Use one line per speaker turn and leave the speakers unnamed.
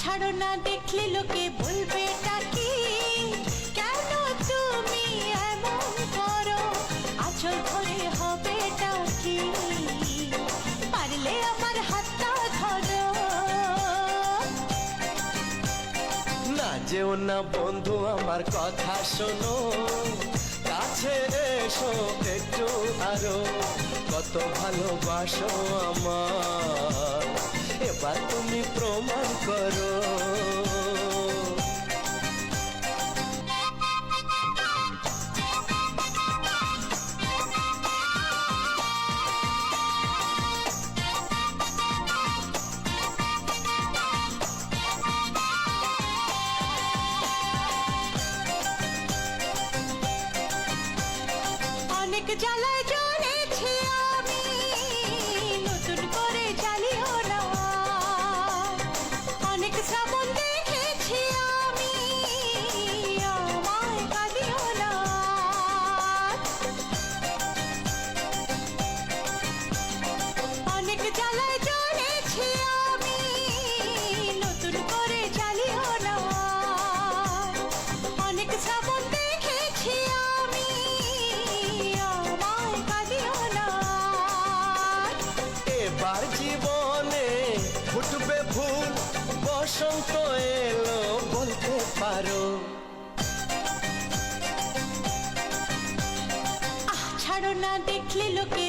ছাড়ো না, দেখলে লোকে বলবে কি, কেন তুমি এমন করো, আঁচল ধরে হবে কি, পারলে আমার হাতটা ধরো।
না যেও না বন্ধু, আমার কথা শোনো, কাছে এসো একটু আরো, কত ভালোবাসো আমার, এবার তুমি প্রমাণ করো।
অনেক জ্বালায় জ্বলেছি আমি, নতুন করে জ্বালিও না, অনেক শ্রাবণ দেখেছি আমি, আমায় কাঁদিও না। অনেক জ্বালায় জ্বলেছি আমি, নতুন করে জ্বালিও না, অনেক শ্রাবণ দেখেছি আমি, আমায় কাঁদিও না।
এবার জীবনে ফুটবে ফুল, বসন্ত এলো বলতে পারো।
ছাড়ো না, দেখলে লোকে